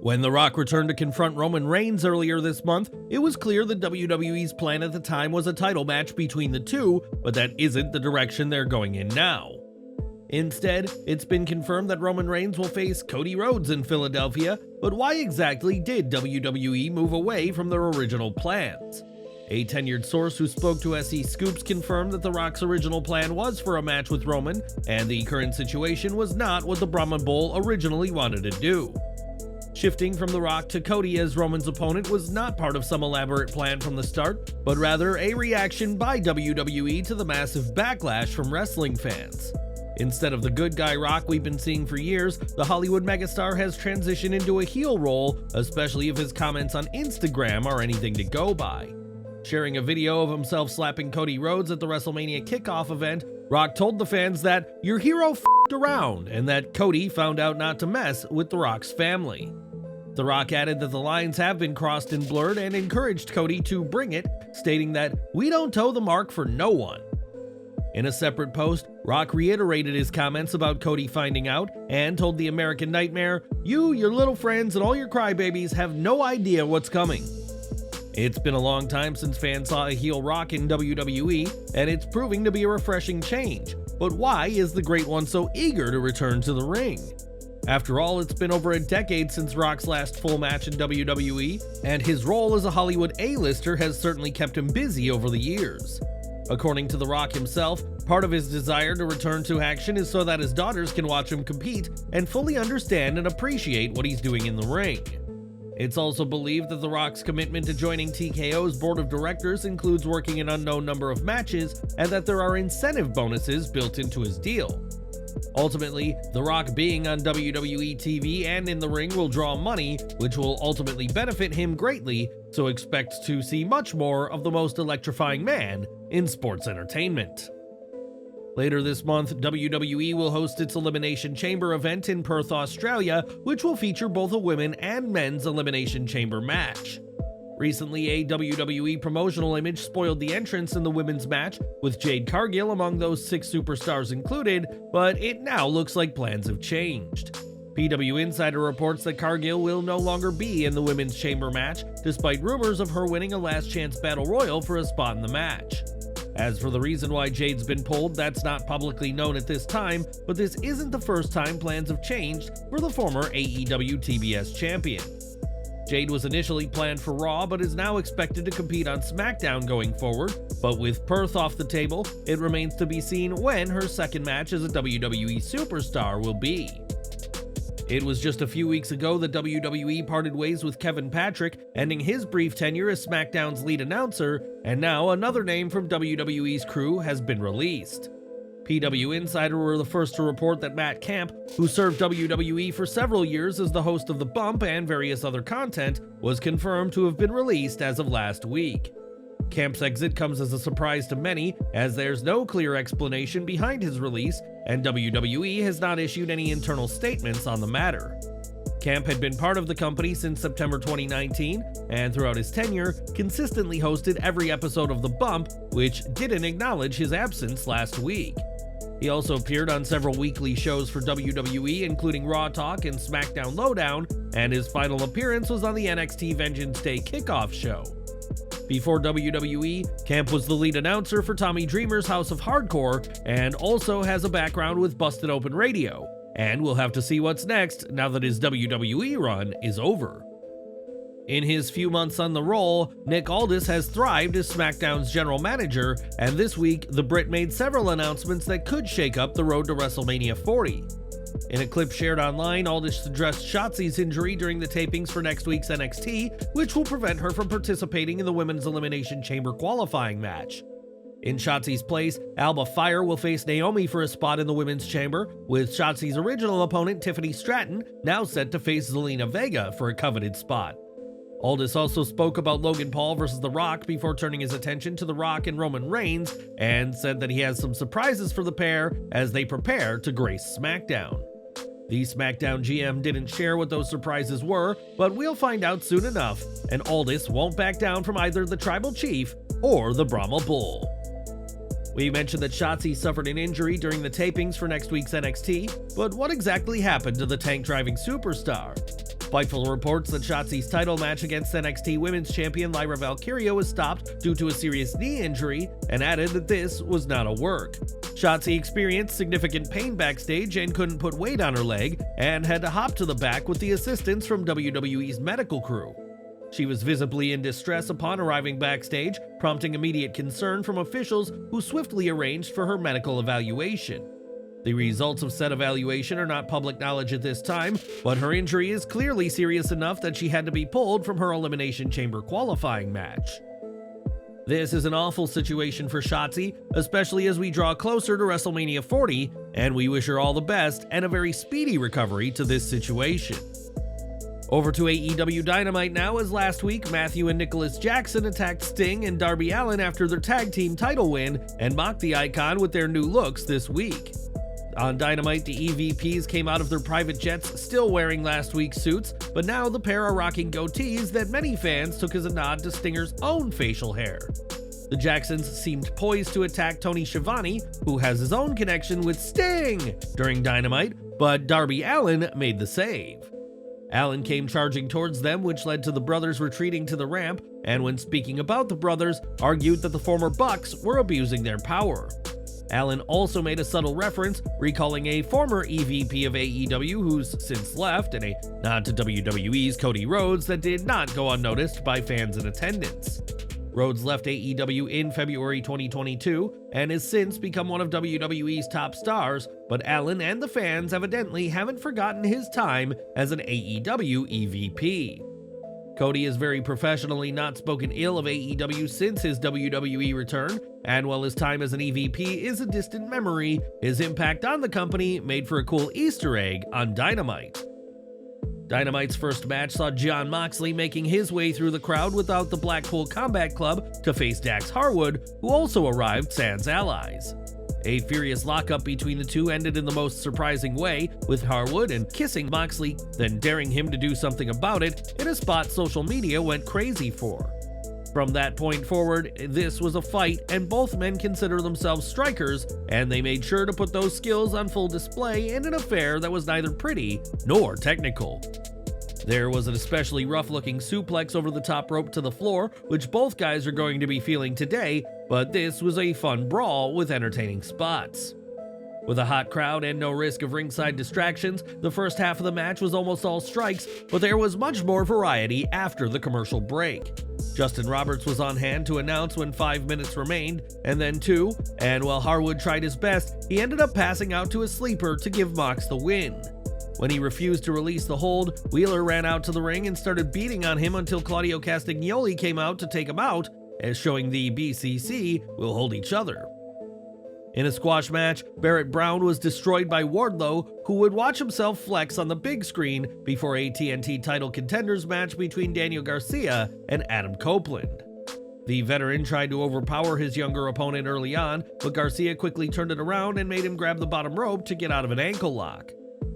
When The Rock returned to confront Roman Reigns earlier this month, it was clear that WWE's plan at the time was a title match between the two, but that isn't the direction they're going in now. Instead, it's been confirmed that Roman Reigns will face Cody Rhodes in Philadelphia, but why exactly did WWE move away from their original plans? A tenured source who spoke to SE Scoops confirmed that The Rock's original plan was for a match with Roman, and the current situation was not what the Brahma Bull originally wanted to do. Shifting from The Rock to Cody as Roman's opponent was not part of some elaborate plan from the start, but rather a reaction by WWE to the massive backlash from wrestling fans. Instead of the good guy Rock we've been seeing for years, the Hollywood megastar has transitioned into a heel role, especially if his comments on Instagram are anything to go by. Sharing a video of himself slapping Cody Rhodes at the WrestleMania kickoff event, Rock told the fans that your hero f***ed around and that Cody found out not to mess with The Rock's family. The Rock added that the lines have been crossed and blurred and encouraged Cody to bring it, stating that we don't toe the mark for no one. In a separate post, Rock reiterated his comments about Cody finding out and told the American Nightmare, "You, your little friends, and all your crybabies have no idea what's coming." It's been a long time since fans saw a heel Rock in WWE, and it's proving to be a refreshing change. But why is the Great One so eager to return to the ring? After all, it's been over a decade since Rock's last full match in WWE, and his role as a Hollywood A-lister has certainly kept him busy over the years. According to The Rock himself, part of his desire to return to action is so that his daughters can watch him compete and fully understand and appreciate what he's doing in the ring. It's also believed that The Rock's commitment to joining TKO's board of directors includes working an unknown number of matches and that there are incentive bonuses built into his deal. Ultimately, The Rock being on WWE TV and in the ring will draw money, which will ultimately benefit him greatly, so expect to see much more of the most electrifying man in sports entertainment. Later this month, WWE will host its Elimination Chamber event in Perth, Australia, which will feature both a women and men's Elimination Chamber match. Recently, a WWE promotional image spoiled the entrance in the women's match, with Jade Cargill among those 6 superstars included, but it now looks like plans have changed. PW Insider reports that Cargill will no longer be in the women's chamber match, despite rumors of her winning a last chance battle royal for a spot in the match. As for the reason why Jade's been pulled, that's not publicly known at this time, but this isn't the first time plans have changed for the former AEW TBS champion. Jade was initially planned for Raw, but is now expected to compete on SmackDown going forward, but with Perth off the table, it remains to be seen when her second match as a WWE superstar will be. It was just a few weeks ago that WWE parted ways with Kevin Patrick, ending his brief tenure as SmackDown's lead announcer, and now another name from WWE's crew has been released. PW Insider were the first to report that Matt Camp, who served WWE for several years as the host of The Bump and various other content, was confirmed to have been released as of last week. Camp's exit comes as a surprise to many, as there's no clear explanation behind his release, and WWE has not issued any internal statements on the matter. Camp had been part of the company since September 2019, and throughout his tenure, consistently hosted every episode of The Bump, which didn't acknowledge his absence last week. He also appeared on several weekly shows for WWE, including Raw Talk and SmackDown Lowdown, and his final appearance was on the NXT Vengeance Day kickoff show. Before WWE, Camp was the lead announcer for Tommy Dreamer's House of Hardcore, and also has a background with Busted Open Radio. And we'll have to see what's next now that his WWE run is over. In his few months on the role, Nick Aldis has thrived as SmackDown's general manager, and this week, the Brit made several announcements that could shake up the road to WrestleMania 40. In a clip shared online, Aldis addressed Shotzi's injury during the tapings for next week's NXT, which will prevent her from participating in the Women's Elimination Chamber qualifying match. In Shotzi's place, Alba Fire will face Naomi for a spot in the Women's Chamber, with Shotzi's original opponent Tiffany Stratton now set to face Zelina Vega for a coveted spot. Aldis also spoke about Logan Paul versus The Rock before turning his attention to The Rock and Roman Reigns, and said that he has some surprises for the pair as they prepare to grace SmackDown. The SmackDown GM didn't share what those surprises were, but we'll find out soon enough, and Aldis won't back down from either the Tribal Chief or the Brahma Bull. We mentioned that Shotzi suffered an injury during the tapings for next week's NXT, but what exactly happened to the tank-driving superstar? Fightful reports that Shotzi's title match against NXT Women's Champion Lyra Valkyria was stopped due to a serious knee injury, and added that this was not a work. Shotzi experienced significant pain backstage and couldn't put weight on her leg, and had to hop to the back with the assistance from WWE's medical crew. She was visibly in distress upon arriving backstage, prompting immediate concern from officials who swiftly arranged for her medical evaluation. The results of said evaluation are not public knowledge at this time, but her injury is clearly serious enough that she had to be pulled from her Elimination Chamber qualifying match. This is an awful situation for Shotzi, especially as we draw closer to WrestleMania 40, and we wish her all the best and a very speedy recovery to this situation. Over to AEW Dynamite now, as last week Matthew and Nicholas Jackson attacked Sting and Darby Allin after their tag team title win and mocked the Icon with their new looks this week. On Dynamite, the EVPs came out of their private jets still wearing last week's suits, but now the pair are rocking goatees that many fans took as a nod to Stinger's own facial hair. The Jacksons seemed poised to attack Tony Schiavone, who has his own connection with Sting, during Dynamite, but Darby Allin made the save. Allin came charging towards them, which led to the brothers retreating to the ramp, and when speaking about the brothers, argued that the former Bucks were abusing their power. Allin also made a subtle reference, recalling a former EVP of AEW who's since left, and a nod to WWE's Cody Rhodes that did not go unnoticed by fans in attendance. Rhodes left AEW in February 2022 and has since become one of WWE's top stars, but Allin and the fans evidently haven't forgotten his time as an AEW EVP. Cody has very professionally not spoken ill of AEW since his WWE return, and while his time as an EVP is a distant memory, his impact on the company made for a cool Easter egg on Dynamite. Dynamite's first match saw Jon Moxley making his way through the crowd without the Blackpool Combat Club to face Dax Harwood, who also arrived sans allies. A furious lockup between the two ended in the most surprising way, with Harwood kissing Moxley, then daring him to do something about it in a spot social media went crazy for. From that point forward, this was a fight, and both men consider themselves strikers, and they made sure to put those skills on full display in an affair that was neither pretty nor technical. There was an especially rough-looking suplex over the top rope to the floor, which both guys are going to be feeling today, but this was a fun brawl with entertaining spots. With a hot crowd and no risk of ringside distractions, the first half of the match was almost all strikes, but there was much more variety after the commercial break. Justin Roberts was on hand to announce when 5 minutes remained, and then 2, and while Harwood tried his best, he ended up passing out to a sleeper to give Mox the win. When he refused to release the hold, Wheeler ran out to the ring and started beating on him until Claudio Castagnoli came out to take him out, as showing the BCC will hold each other. In a squash match, Barrett Brown was destroyed by Wardlow, who would watch himself flex on the big screen before a TNT title contenders match between Daniel Garcia and Adam Copeland. The veteran tried to overpower his younger opponent early on, but Garcia quickly turned it around and made him grab the bottom rope to get out of an ankle lock.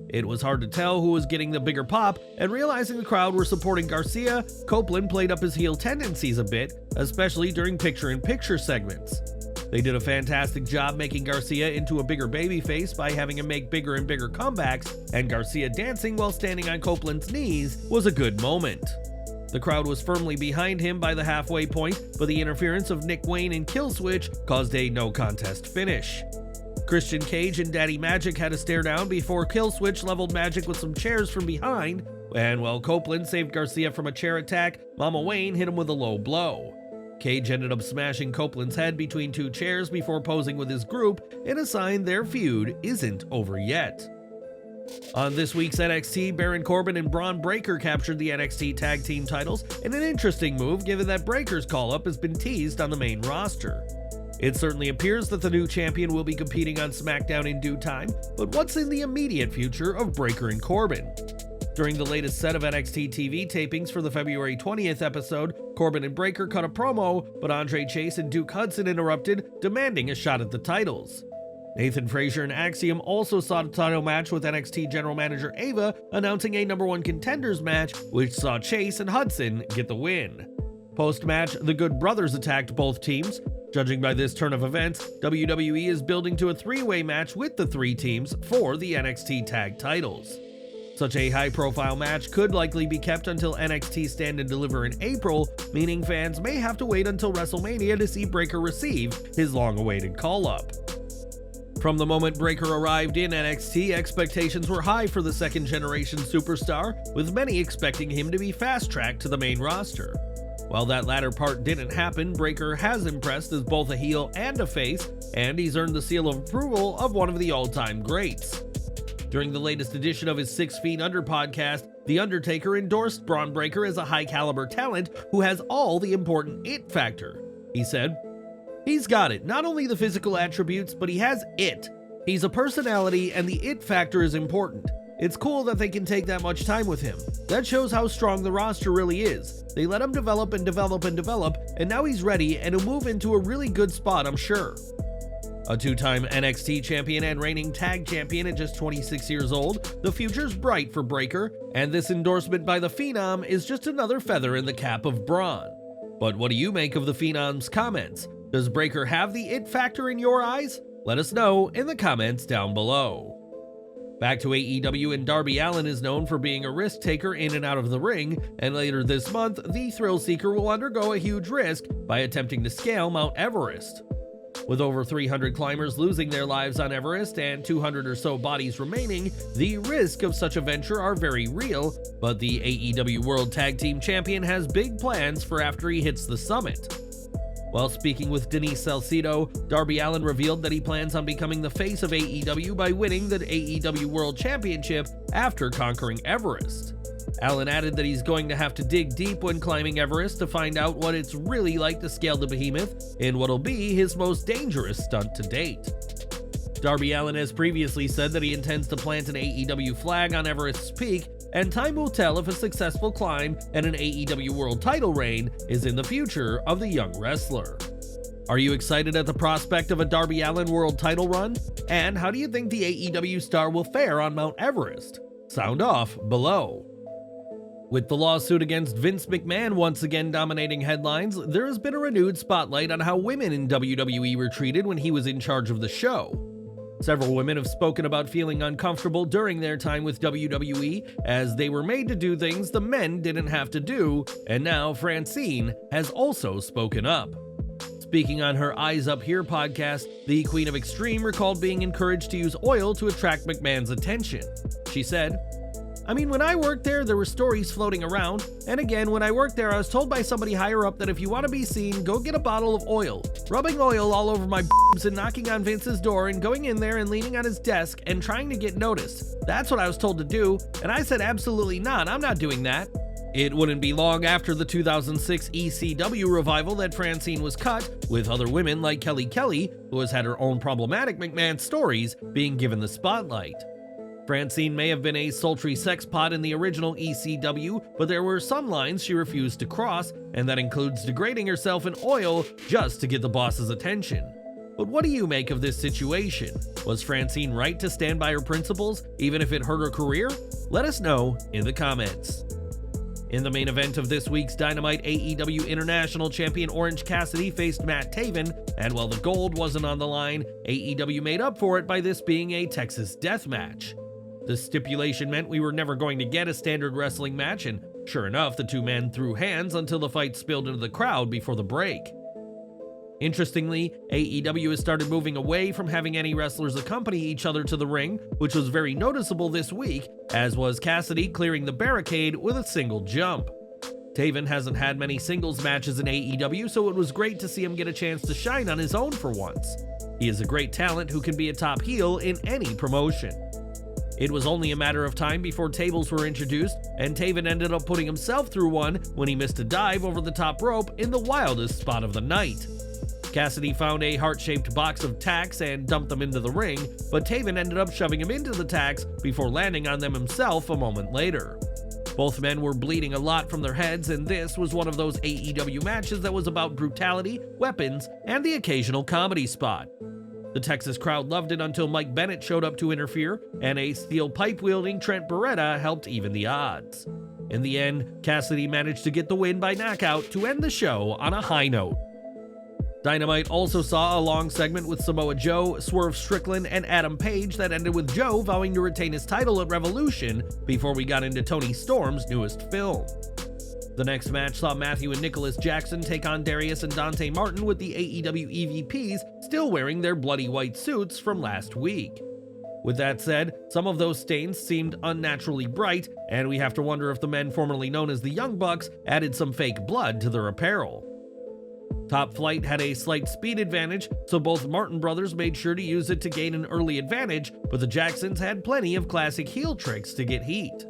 It was hard to tell who was getting the bigger pop, and realizing the crowd were supporting Garcia, Copeland played up his heel tendencies a bit, especially during picture-in-picture segments. They did a fantastic job making Garcia into a bigger babyface by having him make bigger and bigger comebacks, and Garcia dancing while standing on Copeland's knees was a good moment. The crowd was firmly behind him by the halfway point, but the interference of Nick Wayne and Killswitch caused a no-contest finish. Christian Cage and Daddy Magic had a stare down before Killswitch leveled Magic with some chairs from behind, and while Copeland saved Garcia from a chair attack, Mama Wayne hit him with a low blow. Cage ended up smashing Copeland's head between two chairs before posing with his group in a sign their feud isn't over yet. On this week's NXT, Baron Corbin and Bron Breakker captured the NXT Tag Team titles in an interesting move given that Breakker's call-up has been teased on the main roster. It certainly appears that the new champion will be competing on SmackDown in due time, but what's in the immediate future of Breakker and Corbin? During the latest set of NXT TV tapings for the February 20th episode, Corbin and Breakker cut a promo, but Andre Chase and Duke Hudson interrupted, demanding a shot at the titles. Nathan Frazier and Axiom also sought a title match with NXT General Manager Ava, announcing a number 1 contenders match, which saw Chase and Hudson get the win. Post-match, the Good Brothers attacked both teams. Judging by this turn of events, WWE is building to a 3-way match with the 3 teams for the NXT Tag titles. Such a high-profile match could likely be kept until NXT Stand and Deliver in April, meaning fans may have to wait until WrestleMania to see Breakker receive his long-awaited call-up. From the moment Breakker arrived in NXT, expectations were high for the second-generation superstar, with many expecting him to be fast-tracked to the main roster. While that latter part didn't happen, Breakker has impressed as both a heel and a face, and he's earned the seal of approval of one of the all-time greats. During the latest edition of his 6 Feet Under podcast, The Undertaker endorsed Bron Breakker as a high-caliber talent who has all the important it factor. He said, "He's got it, not only the physical attributes, but he has it. He's a personality, and the it factor is important. It's cool that they can take that much time with him. That shows how strong the roster really is. They let him develop and develop and develop, and now he's ready and he'll move into a really good spot, I'm sure." A 2-time NXT champion and reigning tag champion at just 26 years old, the future's bright for Breakker, and this endorsement by the Phenom is just another feather in the cap of Bron. But what do you make of the Phenom's comments? Does Breakker have the it factor in your eyes? Let us know in the comments down below. Back to AEW, and Darby Allin is known for being a risk taker in and out of the ring, and later this month, the thrill seeker will undergo a huge risk by attempting to scale Mount Everest. With over 300 climbers losing their lives on Everest and 200 or so bodies remaining, the risks of such a venture are very real, but the AEW World Tag Team Champion has big plans for after he hits the summit. While speaking with Denise Salcedo, Darby Allin revealed that he plans on becoming the face of AEW by winning the AEW World Championship after conquering Everest. Allin added that he's going to have to dig deep when climbing Everest to find out what it's really like to scale the behemoth in what'll be his most dangerous stunt to date. Darby Allin has previously said that he intends to plant an AEW flag on Everest's peak, and time will tell if a successful climb and an AEW world title reign is in the future of the young wrestler. Are you excited at the prospect of a Darby Allin world title run? And how do you think the AEW star will fare on Mount Everest? Sound off below. With the lawsuit against Vince McMahon once again dominating headlines, there has been a renewed spotlight on how women in WWE were treated when he was in charge of the show. Several women have spoken about feeling uncomfortable during their time with WWE, as they were made to do things the men didn't have to do, and now Francine has also spoken up. Speaking on her Eyes Up Here podcast, the Queen of Extreme recalled being encouraged to use oil to attract McMahon's attention. She said, "I mean, when I worked there were stories floating around, and again, when I worked there, I was told by somebody higher up that if you want to be seen, go get a bottle of oil. Rubbing oil all over my boobs and knocking on Vince's door and going in there and leaning on his desk and trying to get noticed. That's what I was told to do, and I said absolutely not, I'm not doing that." It wouldn't be long after the 2006 ECW revival that Francine was cut, with other women like Kelly, who has had her own problematic McMahon stories, being given the spotlight. Francine may have been a sultry sex pot in the original ECW, but there were some lines she refused to cross, and that includes degrading herself in oil just to get the boss's attention. But what do you make of this situation? Was Francine right to stand by her principles, even if it hurt her career? Let us know in the comments. In the main event of this week's Dynamite, AEW International Champion Orange Cassidy faced Matt Taven, and while the gold wasn't on the line, AEW made up for it by this being a Texas death match. The stipulation meant we were never going to get a standard wrestling match, and sure enough, the two men threw hands until the fight spilled into the crowd before the break. Interestingly, AEW has started moving away from having any wrestlers accompany each other to the ring, which was very noticeable this week, as was Cassidy clearing the barricade with a single jump. Taven hasn't had many singles matches in AEW, so it was great to see him get a chance to shine on his own for once. He is a great talent who can be a top heel in any promotion. It was only a matter of time before tables were introduced, and Taven ended up putting himself through one when he missed a dive over the top rope in the wildest spot of the night. Cassidy found a heart-shaped box of tacks and dumped them into the ring, but Taven ended up shoving him into the tacks before landing on them himself a moment later. Both men were bleeding a lot from their heads, and this was one of those AEW matches that was about brutality, weapons, and the occasional comedy spot. The Texas crowd loved it until Mike Bennett showed up to interfere, and a steel pipe-wielding Trent Beretta helped even the odds. In the end, Cassidy managed to get the win by knockout to end the show on a high note. Dynamite also saw a long segment with Samoa Joe, Swerve Strickland, and Adam Page that ended with Joe vowing to retain his title at Revolution before we got into Tony Storm's newest film. The next match saw Matthew and Nicholas Jackson take on Darius and Dante Martin with the AEW EVPs still wearing their bloody white suits from last week. With that said, some of those stains seemed unnaturally bright, and we have to wonder if the men formerly known as the Young Bucks added some fake blood to their apparel. Top Flight had a slight speed advantage, so both Martin brothers made sure to use it to gain an early advantage, but the Jacksons had plenty of classic heel tricks to get heat.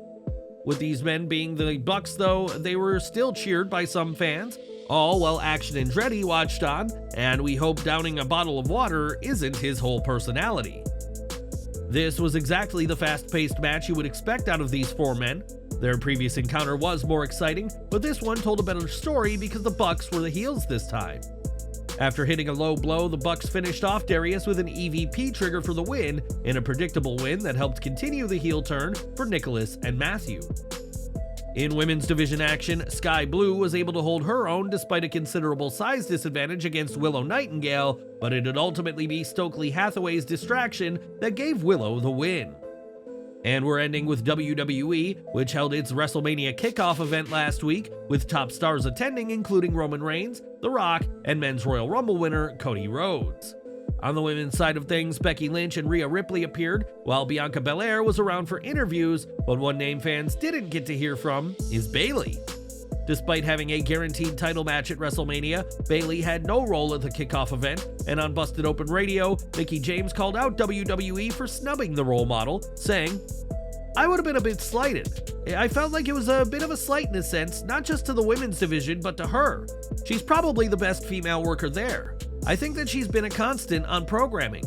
With these men being the Bucks though, they were still cheered by some fans, all while Action Andretti watched on, and we hope downing a bottle of water isn't his whole personality. This was exactly the fast-paced match you would expect out of these four men. Their previous encounter was more exciting, but this one told a better story because the Bucks were the heels this time. After hitting a low blow, the Bucks finished off Darius with an EVP trigger for the win, in a predictable win that helped continue the heel turn for Nicholas and Matthew. In women's division action, Sky Blue was able to hold her own despite a considerable size disadvantage against Willow Nightingale, but it'd ultimately be Stokely Hathaway's distraction that gave Willow the win. And we're ending with WWE, which held its WrestleMania kickoff event last week, with top stars attending including Roman Reigns, The Rock, and Men's Royal Rumble winner Cody Rhodes. On the women's side of things, Becky Lynch and Rhea Ripley appeared, while Bianca Belair was around for interviews, but one name fans didn't get to hear from is Bayley. Despite having a guaranteed title match at WrestleMania, Bayley had no role at the kickoff event, and on Busted Open Radio, Mickie James called out WWE for snubbing the role model, saying, "I would have been a bit slighted. I felt like it was a bit of a slight in a sense, not just to the women's division, but to her. She's probably the best female worker there. I think that she's been a constant on programming."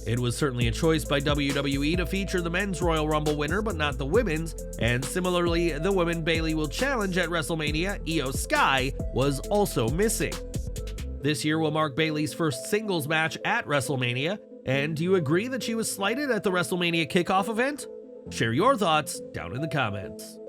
It was certainly a choice by WWE to feature the men's Royal Rumble winner, but not the women's, and similarly, the woman Bayley will challenge at WrestleMania, Io Sky, was also missing. This year will mark Bayley's first singles match at WrestleMania, and do you agree that she was slighted at the WrestleMania kickoff event? Share your thoughts down in the comments.